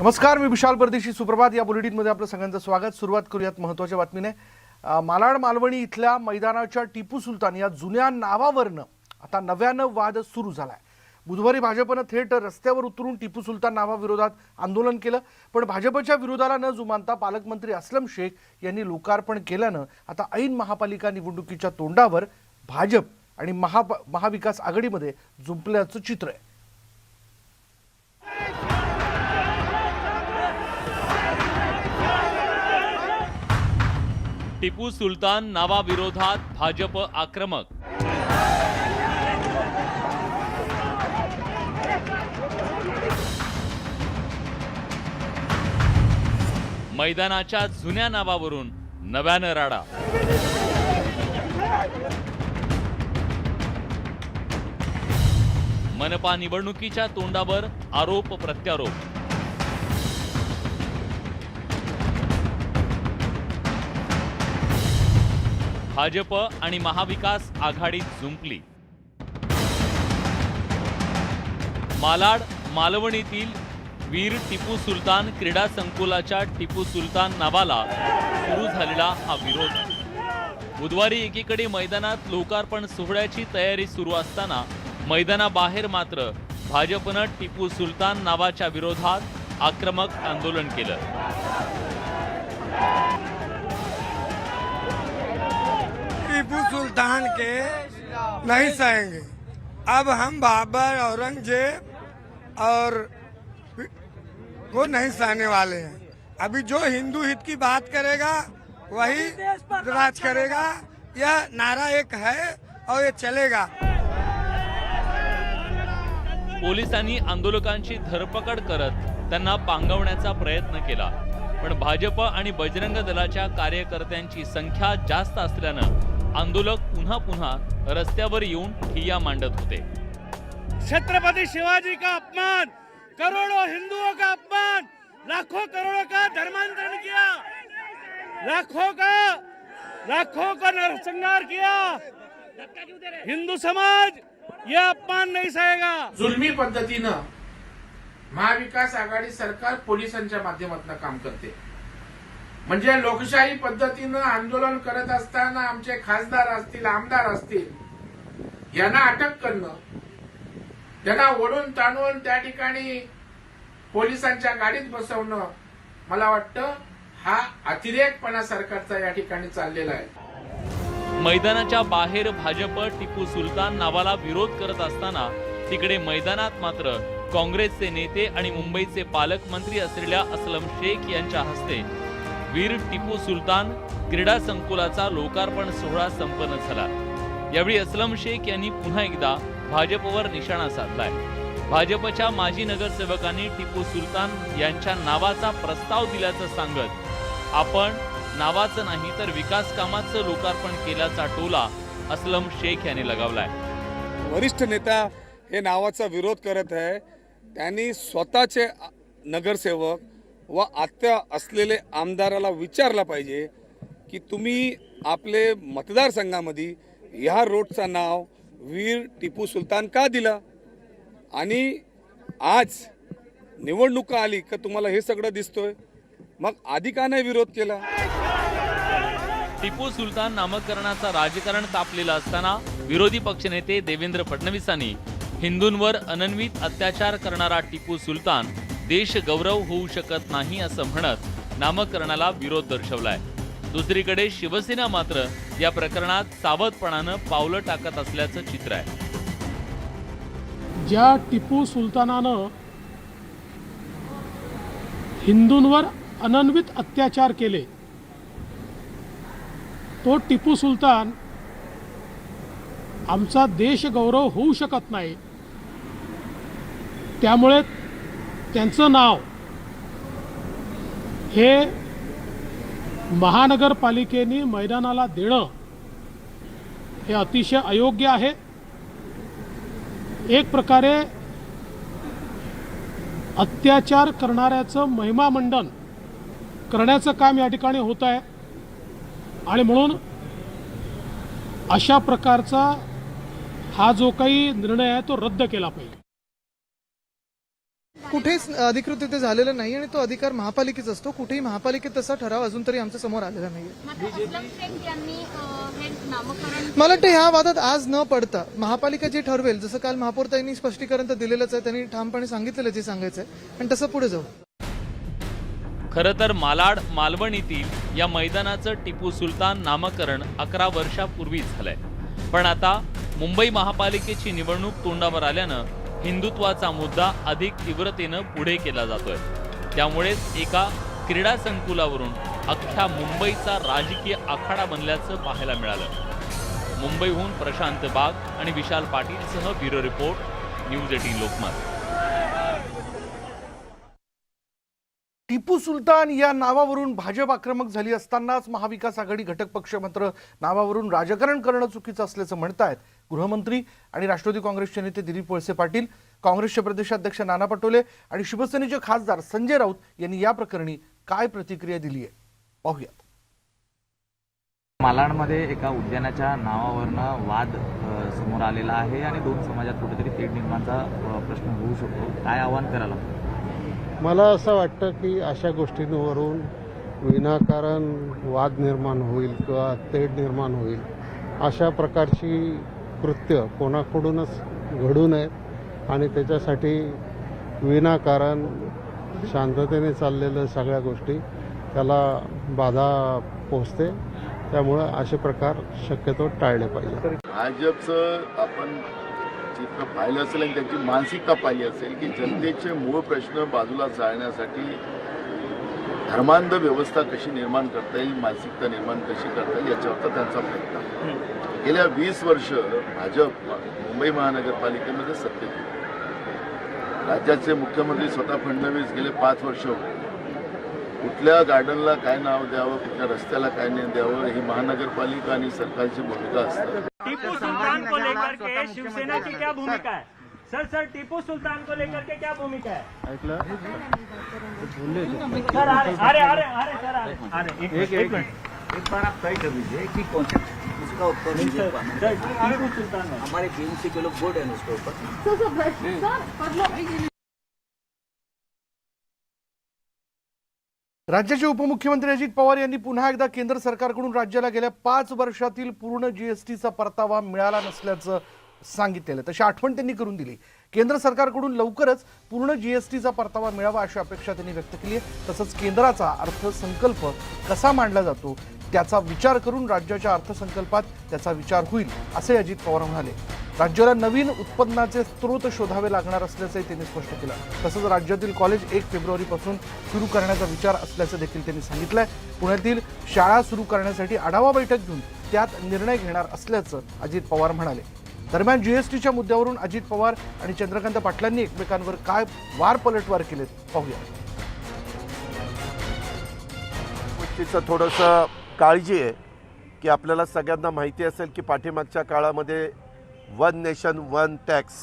नमस्कार, मी विशाल परदेशी. सुप्रभात. या बुलेटिनमध्ये आपलं सगळ्यांचं स्वागत. सुरुवात करूयात महत्त्वाच्या बातमीने. मालाड मालवणी इथल्या मैदानाच्या टिपू सुलतान या जुन्या नावावरनं आता नव्यानं वाद सुरू झालाय. बुधवारी भाजपनं थेट रस्त्यावर उतरून टिपू सुलतान नावाविरोधात आंदोलन केलं, पण भाजपच्या विरोधाला न जुमानता पालकमंत्री असलम शेख यांनी लोकार्पण केल्यानं आता ऐन महापालिका निवडणुकीच्या तोंडावर भाजप आणि महाविकास आघाडीमध्ये जुंपल्याचं चित्र आहे. टिपू सुलतान नावाविरोधात भाजप आक्रमक. मैदानाच्या जुन्या नावावरून नव्यानं राडा. मनपा निवडणुकीच्या तोंडावर आरोप प्रत्यारोप. भाजप आणि महाविकास आघाडीत जुंपली. मालाड मालवणीतील वीर टिपू सुलतान क्रीडा संकुलाच्या टिपू सुलतान नावाला सुरू झालेला हा विरोध. बुधवारी एकीकडे मैदानात लोकार्पण सोहळ्याची तयारी सुरू असताना मैदानाबाहेर मात्र भाजपनं टिपू सुलतान नावाच्या विरोधात आक्रमक आंदोलन केलं. टीपू सुल्तान के नहीं सहेंगे. अब हम बाबर, औरंगजेब और को नहीं सहने वाले हैं. अभी जो हिंदू हित की बात करेगा वही राज करेगा. यह नारा एक है और ये चलेगा. पोलिसांनी आंदोलकांची धरपकड करत त्यांना पांगवण्याचा प्रयत्न केला, पण भाजप आणि बजरंग दलाच्या कार्यकर्त्यांची संख्या जास्त असल्यानं आंदोलक पुन्हा पुन्हा रस्त्यावर येऊन ठिय्या मांडत होते. छत्रपति शिवाजी का अपमान, करोड़ों हिंदुओं का अपमान, लाखों करोड़ों का धर्मांतरण किया, लाखों का नरसंहार किया. हिंदू समाज यह अपमान नहीं सहेगा. जुलमी पद्धतीनं महाविकास आघाडी सरकार पोलिसांच्या माध्यमातून काम करते. म्हणजे लोकशाही पद्धतीनं आंदोलन करत असताना आमचे खासदार असतील, आमदार असतील, यांना अटक करणं, त्यांना ओढून ताणून त्या ठिकाणी पोलिसांच्या गाडीत बसवणं, मला वाटतं हा अतिरेकपणा सरकारचा या ठिकाणी चाललेला आहे. मैदानाच्या बाहेर भाजप टिपू सुलतान नावाला विरोध करत असताना तिकडे मैदानात मात्र काँग्रेसचे नेते आणि मुंबईचे पालकमंत्री असलेल्या असलम शेख यांच्या हस्ते वीर टिपू सुलतान क्रीडा संकुलाचा लोकार्पण सोहळा संपन्न झाला. यावेळी असलम शेख यांनी पुन्हा एकदा भाजपवर निशाणा साधलाय. भाजपच्या माजी नगरसेवकांनी टिपू सुलतान यांच्या नावाचा प्रस्ताव दिल्याचं सांगत आपण नावाचं नाही तर विकास कामाचं लोकार्पण केल्याचा टोला असलम शेख यांनी लगावलाय. वरिष्ठ नेता हे नावाचा विरोध करत आहे. त्यांनी स्वतःचे नगरसेवक व आत्या असलेले आमदाराला विचारला पाहिजे की तुम्ही आपले मतदारसंघामध्ये ह्या रोडचं नाव वीर टिपू सुलतान का दिला, आणि आज निवडणुका आली का तुम्हाला हे सगळं दिसतोय, मग आधी का नाही विरोध केला. टिपू सुलतान नामकरणाचा राजकारण तापलेला असताना विरोधी पक्षनेते देवेंद्र फडणवीसांनी हिंदूंवर अनन्वित अत्याचार करणारा टिपू सुलतान देश गौरव होऊ शकत नाही असं म्हणत नामकरणाला विरोध दर्शवलाय. दुसरीकडे शिवसेना मात्र या प्रकरणात सावधपणानं पावलं टाकत असल्याचं चित्र आहे. ज्या टिपू सुलतानानं हिंदूंवर अनन्वित अत्याचार केले, तो टिपू सुलतान आमचा देश गौरव होऊ शकत नाही, त्यामुळे त्यांचं नाव हे महानगरपालिकेने मैदानाला देणं हे अतिशय अयोग्य आहे. एक प्रकारे अत्याचार करणाऱ्याचं महिमामंडन करण्याचं काम या ठिकाणी होत आहे, आणि म्हणून अशा प्रकारचा हा जो काही निर्णय आहे तो रद्द केला पाहिजे. कुठेच अधिकृत झालेलं नाही आणि तो अधिकार महापालिकेचा असतो. कुठेही महापालिकेत तसा ठराव अजून तरी आमच्या समोर आलेला नाहीये. मला वाटतं ह्या वादात आज न पडता महापालिका जे ठरवेल, जसं काल महापौरताईंनी स्पष्टीकरण तर दिलेलंच आहे, त्यांनी ठामपणे सांगितलेलं जे सांगायचं आहे आणि तसं पुढे जाऊ. खरं तर मालाड मालवणीतील या मैदानाचं टिपू सुलतान नामकरण 11 वर्षापूर्वी झालंय. पण आता मुंबई महापालिकेची निवडणूक तोंडावर आल्यानं हिंदुत्वाचा मुद्दा अधिक तीव्रतेनं पुढे केला जातोय. त्यामुळेच एका क्रीडा संकुलावरून अख्ख्या मुंबईचा राजकीय आखाडा बनल्याचं पाहायला मिळालं. मुंबईहून प्रशांत बाग आणि विशाल पाटीलसह bureau report, news 18 Lokmat. Tipu Sultan या नावावरून भाजप आक्रमक झाली असतानाच महाविकास आघाडी घटक पक्ष मात्र नावावरून राजकारण करणं चुकीचं असल्याचं म्हणतायत गृहमंत्री आणि राष्ट्रवादी काँग्रेसचे नेते दिलीप वळसे पाटील, काँग्रेसचे प्रदेशाध्यक्ष नाना पटोले आणि शिवसेनेचे खासदार संजय राऊत यांनी या प्रकरणी काय प्रतिक्रिया दिली आहे पाहूयात. मालाडमध्ये एका उद्यानाच्या नावावरनं वाद समोर आलेला आहे आणि दोन समाजात कुठेतरी तेढ निर्माणचा प्रश्न होऊ शकतो. काय आव्हान करायला? मला असं वाटतं की अशा गोष्टींवरून विनाकारण वाद निर्माण होईल किंवा तेढ निर्माण होईल अशा प्रकारची कृत्य कोणाकडूनच घडू नयेत आणि त्याच्यासाठी विनाकारण शांततेने चाललेलं सगळ्या गोष्टी त्याला बाधा पोचते. त्यामुळं असे प्रकार शक्यतो टाळले पाहिजे. भाजपचं आपण चित्र पाहिलं असेल आणि त्यांची मानसिकता पाहिली असेल की जनतेचे मूळ प्रश्न बाजूला जाळण्यासाठी धर्मांध व्यवस्था कशी निर्माण करता येईल, मानसिकता निर्माण कशी करता येईल याच्यावरचा त्यांचा प्रयत्न आहे. गेल्या 20 वर्ष भाजप मुंबई महानगरपालिकेमध्ये सत्तेत होते. राज्याचे मुख्यमंत्री स्वतः फडणवीस गेले 5 वर्ष होते. कुठल्या गार्डनला काय नाव द्यावं, कुठल्या रस्त्याला काय नाही द्यावं ही महानगरपालिका आणि सरकारची भूमिका असते. टीपू सुल्तान को लेकर के शिवसेना की क्या भूमिका है? सर टीपू सुल्तान को लेकर के क्या भूमिका है? सर एक मिनट, एक बार आप तय कर लीजिए कि कौन सा उसका ऊपर टीपू सुल्तान हमारे बीएमसी के लोग बोर्ड है उसके ऊपर. राज्याचे उपमुख्यमंत्री अजित पवार यांनी पुन्हा एकदा केंद्र सरकारकडून राज्याला गेल्या 5 वर्षातील पूर्ण जीएसटीचा परतावा मिळाला नसल्याचं सांगितलेलं, तशी आठवण त्यांनी करून दिली. केंद्र सरकारकडून लवकरच पूर्ण जीएसटीचा परतावा मिळावा अशी अपेक्षा त्यांनी व्यक्त केली आहे. तसंच केंद्राचा अर्थसंकल्प कसा मांडला जातो त्याचा विचार करून राज्याच्या अर्थसंकल्पात त्याचा विचार होईल असे अजित पवार म्हणाले. राज्याला नवीन उत्पन्नाचे स्रोत शोधावे लागणार असल्याचंही त्यांनी स्पष्ट केलं. तसंच राज्यातील कॉलेज 1 फेब्रुवारीपासून सुरू करण्याचा विचार असल्याचं देखील त्यांनी सांगितलंय. पुण्यातील शाळा सुरू करण्यासाठी आढावा बैठक घेऊन त्यात निर्णय घेणार असल्याचं अजित पवार म्हणाले. दरम्यान जीएसटीच्या मुद्द्यावरून अजित पवार आणि चंद्रकांत पाटलांनी एकमेकांवर काय वार पलटवार केलेत पाहूया. गोष्टीचं थोडंसं काळजी आहे की आपल्याला सगळ्यांना माहिती असेल की पाठीमागच्या काळामध्ये 1 नेशन 1 टॅक्स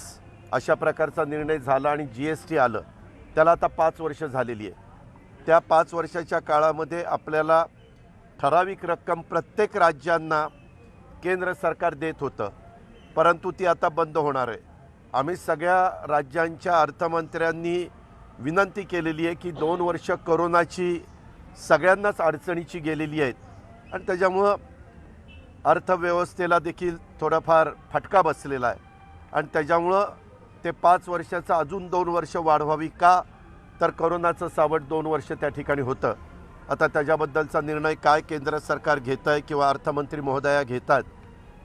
अशा प्रकारचा निर्णय झाला आणि जीएसटी आलं. त्याला आता 5 वर्ष झालेली आहे. त्या 5 वर्षाच्या काळामध्ये आपल्याला ठराविक रक्कम प्रत्येक राज्यांना केंद्र सरकार देत होतं, परंतु ती आता बंद होणार आहे. आम्ही सगळ्या राज्यांच्या अर्थमंत्र्यांनी विनंती केलेली आहे की 2 वर्ष कोरोनाची सगळ्यांनाच अडचणीची गेलेली आहेत आणि त्याच्यामुळं अर्थव्यवस्थेला देखील थोडाफार फटका बसलेला आहे आणि त्याच्यामुळं ते 5 वर्षाचं अजून 2 वर्ष वाढवावी का, तर कोरोनाचं सावट 2 वर्ष त्या ठिकाणी होतं. आता त्याच्याबद्दलचा निर्णय काय केंद्र सरकार घेतं आहे किंवा अर्थमंत्री महोदया घेतात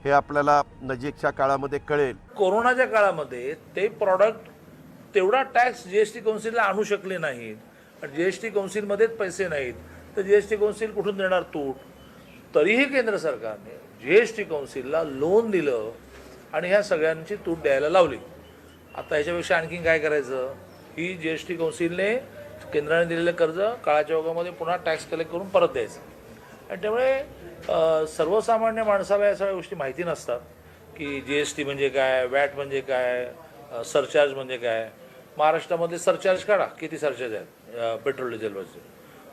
हे आपल्याला नजीकच्या काळामध्ये कळेल. कोरोनाच्या काळामध्ये ते प्रॉडक्ट तेवढा टॅक्स जीएसटी कौन्सिलला आणू शकले नाहीत. जीएसटी कौन्सिलमध्येच पैसे नाहीत तर जीएसटी कौन्सिल कुठून देणार तूट. तरीही केंद्र सरकारने जीएसटी कौन्सिलला लोन दिलं आणि ह्या सगळ्यांची तूट द्यायला लावली. आता ह्याच्यापेक्षा आणखीन काय करायचं? ही जीएसटी कौन्सिलने केंद्राने दिलेलं कर्ज काळाच्या ओघामध्ये पुन्हा टॅक्स कलेक्ट करून परत द्यायचं. आणि त्यामुळे सर्वसामान्य माणसाला या सगळ्या गोष्टी माहिती नसतात की जीएसटी म्हणजे काय, वॅट म्हणजे काय, सरचार्ज म्हणजे काय. महाराष्ट्रामध्ये सरचार्ज काढा, किती सरचार्ज आहेत पेट्रोल डिझेलवरचे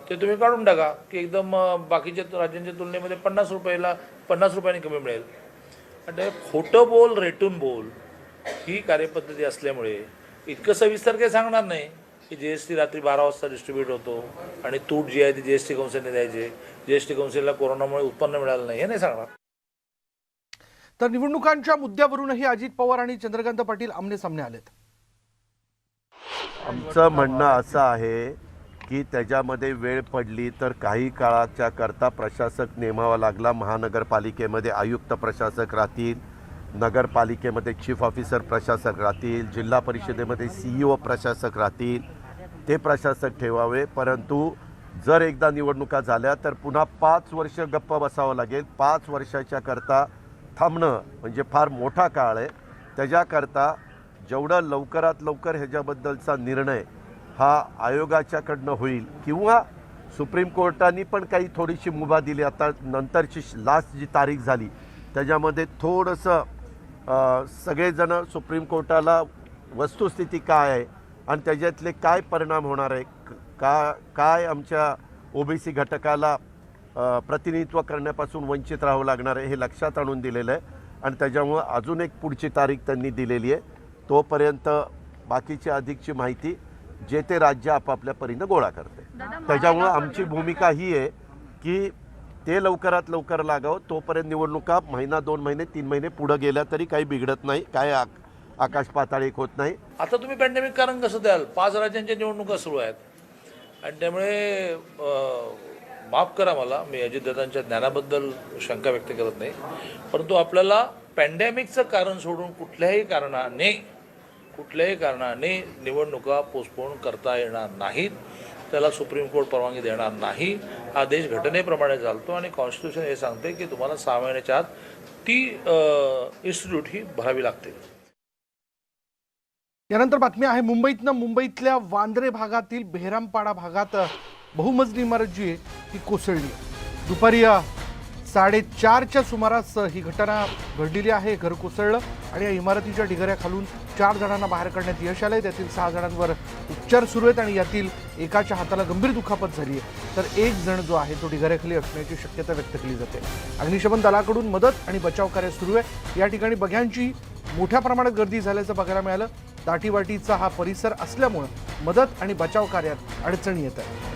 ते तुम्ही काढून टाका की एकदम बाकीच्या राज्यांच्या तुलनेमध्ये 50 रुपयांनी कमी मिळेल. आणि खोटं बोल रेटून बोल ही कार्यपद्धती असल्यामुळे इतकं सविस्तर काही सांगणार नाही. की जीएसटी रात्री 12 वाजता डिस्ट्रीब्यूट होतो आणि तूट जी आहे ती जीएसटी काउन्सिलने द्यायची, जीएसटी काउन्सिलला कोरोनामुळे उत्पन्न मिळालं नाही, हे नाही सांगणार. तर निवडणुकांच्या मुद्द्यावरूनही अजित पवार आणि चंद्रकांत पाटील आमनेसामने आलेत. आमचं म्हणणं असं आहे की त्याच्यामध्ये वेळ पडली तर काही काळाच्या करता प्रशासक नेमावा लागला. महानगरपालिकेमध्ये आयुक्त प्रशासक राहतील, नगरपालिकेमध्ये चीफ ऑफिसर प्रशासक राहतील, जिल्हा परिषदेमध्ये CEO प्रशासक राहतील, ते प्रशासक ठेवावे. परंतु जर एकदा निवडणुका झाल्या तर पुन्हा 5 वर्ष गप्प बसावं लागेल. 5 वर्षाच्या करता थांबणं म्हणजे फार मोठा काळ आहे. त्याच्याकरता जेवढं लवकरात लवकर ह्याच्याबद्दलचा निर्णय हा आयोगाच्याकडनं होईल किंवा सुप्रीम कोर्टाने पण काही थोडीशी मुभा दिली. आता नंतरची लास्ट जी तारीख झाली त्याच्यामध्ये थोडंसं सगळेजण सुप्रीम कोर्टाला वस्तुस्थिती काय आहे आणि त्याच्यातले काय परिणाम होणार आहे, काय आमच्या OBC घटकाला प्रतिनिधित्व करण्यापासून वंचित राहावं लागणार आहे हे लक्षात आणून दिलेलं आहे. आणि त्याच्यामुळं अजून एक पुढची तारीख त्यांनी दिलेली आहे. तोपर्यंत बाकीची अधिकची माहिती जे ते राज्य आपापल्या परीनं गोळा करते. त्याच्यामुळं आमची भूमिका ही आहे की ते लवकरात लवकर लागावं. तोपर्यंत निवडणुका महिना, 2 महिने, 3 महिने पुढं गेल्या तरी काही बिघडत नाही, काय आकाश पाताळ एक होत नाही. आता तुम्ही पॅन्डेमिक कारण कसं द्याल? 5 राज्यांच्या निवडणुका सुरू आहेत आणि त्यामुळे माफ करा मला, मी अजितदादांच्या ज्ञानाबद्दल शंका व्यक्त करत नाही, परंतु आपल्याला पॅन्डेमिकचं कारण सोडून कुठल्याही कारणाने निवडणुका पोस्टपोन करता येणार नाहीत. त्याला सुप्रीम कोर्ट परवानगी देणार नाही. हा देश घटनेप्रमाणे चालतो आणि कॉन्स्टिट्यूशन हे सांगते की तुम्हाला 6 महिन्याच्या आत ती इन्स्टिट्यूट ही भरावी लागते. यानंतर बातमी आहे मुंबईतल्या वांद्रे भागातील बेहरामपाडा भागात बहुमजली इमारत जी आहे ती कोसळली. दुपारी 4:30च्या सुमारास ही घटना घडलेली आहे. घर कोसळलं आणि या इमारतीच्या ढिगाऱ्याखालून 4 जणांना बाहेर काढण्यात यश आलंय. त्यातील 6 जणांवर उपचार सुरू आहेत आणि यातील एकाच्या हाताला गंभीर दुखापत झाली आहे. तर एक जण जो आहे तो ढिगाऱ्याखाली असण्याची शक्यता व्यक्त केली जाते. अग्निशमन दलाकडून मदत आणि बचाव कार्य सुरू आहे. या ठिकाणी बघ्यांची मोठ्या प्रमाणात गर्दी झाल्याचं बघायला मिळालं. दाटीवाटीचा हा परिसर असल्यामुळे मदत आणि बचाव कार्यात अडचणी येत आहे.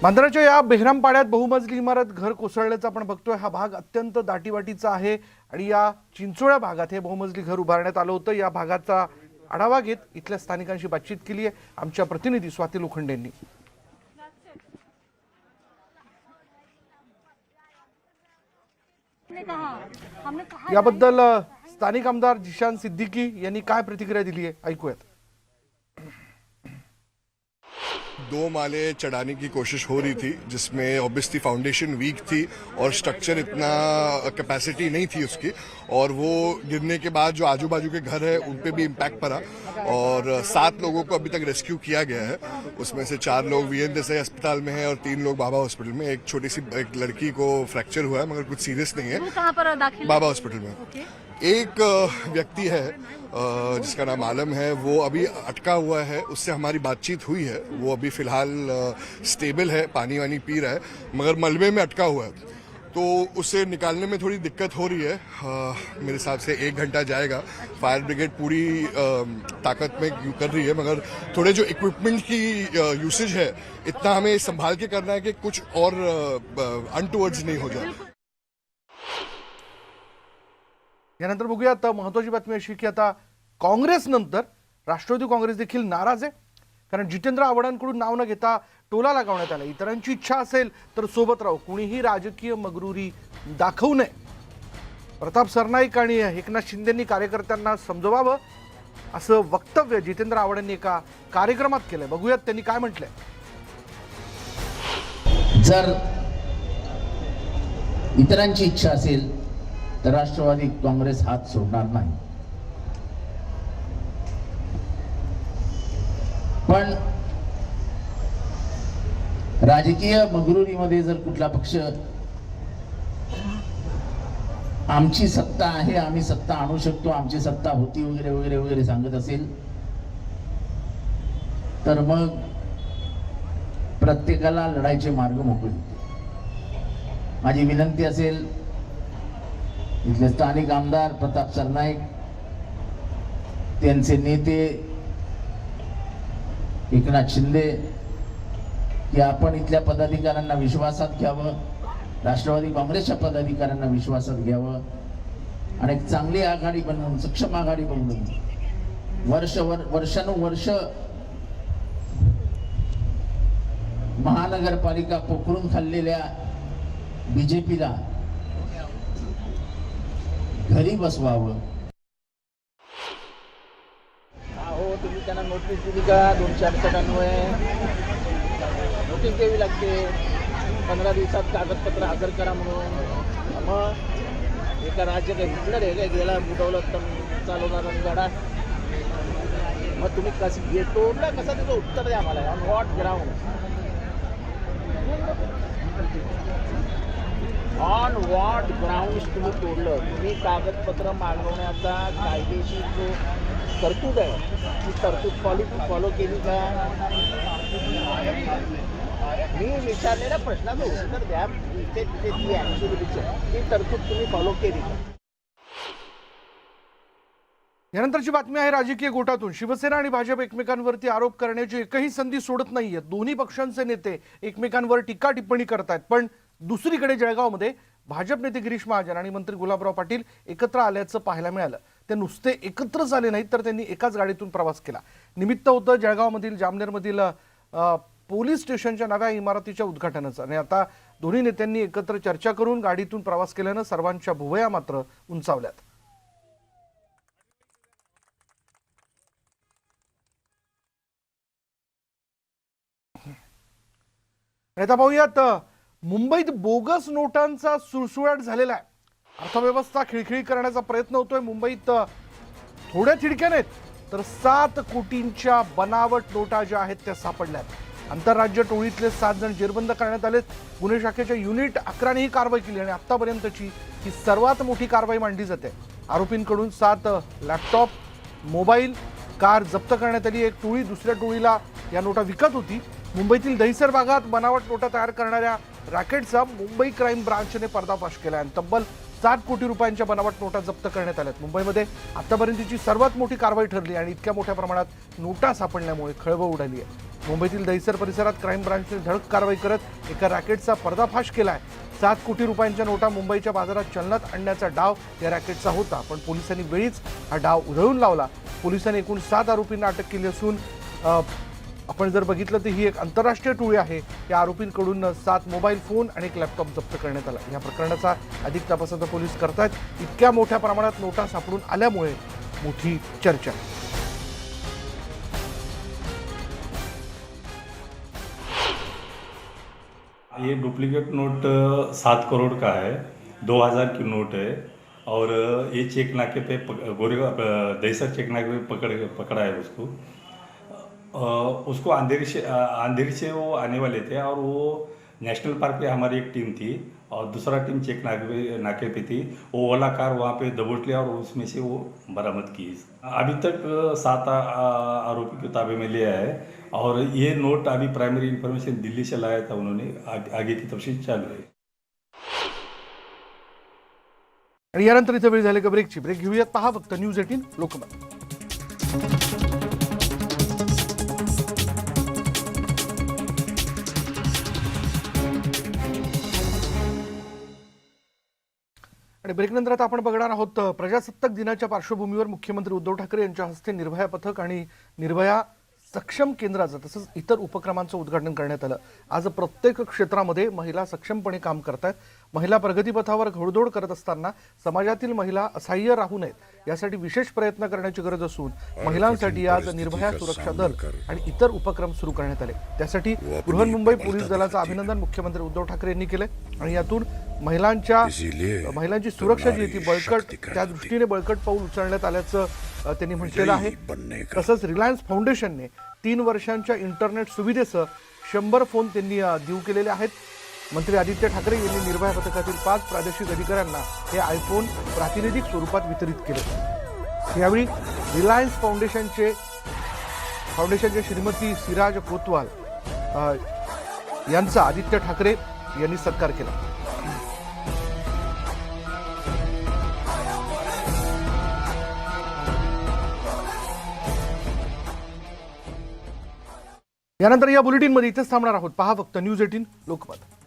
बांद्राच्या या बेहरामपाड्यात बहुमजली इमारत घर कोसळल्याचं आपण बघतोय. हा भाग अत्यंत दाटीवाटीचा आहे आणि या चिंचोळ्या भागात हे बहुमजली घर उभारण्यात आलं होतं. या भागाचा आढावा घेत इथल्या स्थानिकांशी बातचीत केली आहे आमच्या प्रतिनिधी स्वाती लोखंडे यांनी. याबद्दल स्थानिक आमदार जिशान सिद्दीकी यांनी काय प्रतिक्रिया दिली आहे ऐकूयात. 2 माले चढ़ाने की कोशिश हो रही थी जिसमें ऑब्वियसली फाउंडेशन वीक थी और स्ट्रक्चर इतना कैपेसिटी नहीं थी उसकी, और वो गिरने के बाद जो आजू बाजू के घर है उन पे भी इम्पैक्ट पड़ा और 7 लोगों को अभी तक रेस्क्यू किया गया है. उसमें से 4 लोग वीएन देसाई अस्पताल में हैं और 3 लोग बाबा हॉस्पिटल में. एक छोटी सी एक लड़की को फ्रैक्चर हुआ है मगर कुछ सीरियस नहीं है. कहाँ पर दाखिल? बाबा हॉस्पिटल में. एक व्यक्ति है जिसका नाम आलम है, वो अभी अटका हुआ है. उससे हमारी बातचीत हुई है. वो अभी फिलहाल स्टेबल है, पानी वानी पी रहा है मगर मलबे में अटका हुआ है, तो उसे निकालने में थोड़ी दिक्कत हो रही है. मेरे हिसाब से 1 घंटा जाएगा. फायर ब्रिगेड पूरी ताकत में कर रही है मगर थोड़े जो इक्विपमेंट की यूसेज है इतना हमें संभाल के करना है कि कुछ और अनटुवर्ड्स नहीं हो जाए. यानंतर बघूयात महत्त्वाची बातमी अशी की आता काँग्रेस नंतर राष्ट्रवादी काँग्रेस देखील नाराज आहे. कारण जितेंद्र आव्हाडांकडून नाव न घेता टोला लगावण्यात आला. इतरांची इच्छा असेल तर सोबत राहू, कुणीही राजकीय मगरुरी दाखवू नये. प्रताप सरनाईक आणि एकनाथ शिंदेंनी कार्यकर्त्यांना समजवावं असं वक्तव्य जितेंद्र आव्हाडांनी एका कार्यक्रमात केलंय. बघूयात त्यांनी काय म्हटलंय. जर इतरांची इच्छा असेल तर राष्ट्रवादी काँग्रेस हात सोडणार नाही. पण राजकीय मगरुरीमध्ये जर कुठला पक्ष आमची सत्ता आहे, आम्ही सत्ता आणू शकतो, आमची सत्ता होती वगैरे वगैरे वगैरे सांगत असेल तर मग प्रत्येकाला लढायचे मार्ग मोकळे होते. माझी विनंती असेल इथले स्थानिक आमदार प्रताप सरनाईक, त्यांचे नेते एकनाथ शिंदे, की आपण इथल्या पदाधिकाऱ्यांना विश्वासात घ्यावं, राष्ट्रवादी काँग्रेसच्या पदाधिकाऱ्यांना विश्वासात घ्यावं आणि एक चांगली आघाडी बनवून, सक्षम आघाडी बनवून वर्षानुवर्ष महानगरपालिका पोखरून खाल्लेल्या बीजेपीला घरी बसवावं. हो, तुम्ही त्यांना नोटीस दिली का? 268 अन्वये नोटीस द्यावी लागते. 15 दिवसात कागदपत्र हजर करा म्हणून. मग एका राज्यात हिटलर आहे काय गेला बुडवलं तर चालवणारा गाडा. मग तुम्ही कसं घेतो ना, कसं त्याचं उत्तर द्या मला. On what ground? On what ground तुम्ही तोडलं? तुम्ही कागदपत्र मागवण्याचा कायदेशीर जो तरतूद आहे ती तरतूद फॉलो केली का? मी विचारलेल्या प्रश्नाचं उत्तर द्या. ती तरतूद तुम्ही फॉलो केली का? यानंतरची बातमी आहे राजकीय गोटातून. शिवसेना आणि भाजप एकमेकांवरती आरोप करण्याची एकही संधी सोडत नाहीये. दोन्ही पक्षांचे नेते एकमेकांवर टीका टिप्पणी करतायत. पण दुसरीकडे जळगावमध्ये भाजप नेते गिरीश महाजन आणि मंत्री गुलाबराव पाटील एकत्र आल्याचं पाहायला मिळालं. ते नुसते एकत्रच आले नाहीत, तर त्यांनी एकाच गाडीतून प्रवास केला. निमित्त होतं जळगावमधील जामनेरमधील पोलीस स्टेशनच्या नव्या इमारतीच्या उद्घाटनाचं. आणि आता दोन्ही नेत्यांनी एकत्र चर्चा करून गाडीतून प्रवास केल्यानं सर्वांच्या भुवया मात्र उंचावल्यात. आता पाहूयात, मुंबईत बोगस नोटांचा सुळसुळाट झालेला आहे. अर्थव्यवस्था खिळखिळी करण्याचा प्रयत्न होतोय. मुंबईत थोड्या थिडक्या नाहीत तर 7 कोटींच्या बनावट नोटा ज्या आहेत त्या सापडल्यात. आंतरराज्य टोळीतले 7 जण जेरबंद करण्यात आलेत. गुन्हे शाखेच्या युनिट 11ने ही कारवाई केली आणि आतापर्यंतची ही सर्वात मोठी कारवाई मानली जाते. आरोपींकडून 7 लॅपटॉप, मोबाईल, कार जप्त करण्यात आली. एक टोळी दुसऱ्या टोळीला या नोटा विकत होती. मुंबईतील दहिसर भागात बनावट नोटा तयार करणाऱ्या रॅकेटचा मुंबई क्राईम ब्रांचने पर्दाफाश केला आणि तब्बल 7 कोटी रुपयांच्या बनावट नोटा जप्त करण्यात आल्यात. मुंबईमध्ये आतापर्यंतची सर्वात मोठी कारवाई ठरली आणि इतक्या मोठ्या प्रमाणात नोटा सापडल्यामुळे खळबळ उडाली आहे. मुंबईतील दहिसर परिसरात क्राईम ब्रांचने धडक कारवाई करत एका रॅकेटचा पर्दाफाश केला आहे. 7 कोटी रुपयांच्या नोटा मुंबईच्या बाजारात चलनात आणण्याचा डाव या रॅकेटचा होता, पण पोलिसांनी वेळीच हा डाव उधळून लावला. पोलिसांनी एकूण 7 आरोपींना अटक केली असून आपण जर बघितलं तर ही एक आंतरराष्ट्रीय टोळी आहे. या आरोपींकडून 7 मोबाईल फोन आणि एक लॅपटॉप जप्त करण्यात आला. या प्रकरणाचा अधिक तपास आता पोलीस करतायत. इतक्या मोठ्या प्रमाणात नोटा सापडून आल्यामुळे मोठी चर्चा. ये डुप्लीकेट नोट 7 करोड़ का है, 2000 की नोट है और ये चेक नाके पे दहिसर चेक नाके पे पकड़ा है उसको. उसको अंधेरी से वो आने वाले थे और वो नेशनल पार्क पे हमारी एक टीम थी और दूसरा टीम चेक नाके पे थी. वो ओला कार वहाँ पे दबोच लिया और उसमें से वो बरामद की. अभी तक 7 आरोपी को ताबे में लिया है और ये नोट अभी प्राइमरी इंफॉर्मेशन दिल्ली से लाया था उन्होंने. आगे की तफसील चालू है. आणि यानंतर इथे वेळ झाली का ब्रेकची. ब्रेक घेऊयात. पहा फक्त न्यूज 18 लोकमत. आणि ब्रेकनंतर आता आपण बघणार आहोत प्रजासत्ताक दिनाच्या पार्श्वभूमीवर मुख्यमंत्री उद्धव ठाकरे यांच्या हस्ते निर्भया पथक आणि निर्भया सक्षम केंद्राचं तसंच इतर उपक्रमांचं उद्घाटन करण्यात आलं. आज प्रत्येक क्षेत्रामध्ये महिला सक्षमपणे काम करतायत. महिला प्रगतीपथावर घोडदौड करत असताना समाजातील महिला असहाय्य राहू नयेत यासाठी विशेष प्रयत्न करण्याची गरज असून महिलांसाठी आज निर्भया सुरक्षा दल आणि इतर उपक्रम सुरू करण्यात आले. त्यासाठी बृहन्मुंबई पोलीस दलाचं अभिनंदन मुख्यमंत्री उद्धव ठाकरे यांनी केले आणि यातून महिलांची सुरक्षा जी ती बळकट त्या दृष्टीने बळकट पाऊल उचलण्यात आल्याचं त्यांनी म्हटलेलं आहे. तसंच रिलायन्स फाउंडेशनने 3 वर्षांच्या इंटरनेट सुविधेसह 100 फोन त्यांनी देऊ केलेले आहेत. मंत्री आदित्य ठाकरे यांनी निर्भया पथकातील 5 प्रादेशिक अधिकाऱ्यांना हे आयफोन प्रातिनिधिक स्वरूपात वितरित केले. यावेळी रिलायन्स फाउंडेशनचे श्रीमती सिराज कोतवाल यांचा आदित्य ठाकरे यांनी सत्कार केला. यानंतर या बुलेटिनमध्ये इथेच थांबणार आहोत. पहा फक्त न्यूज 18 लोकमत.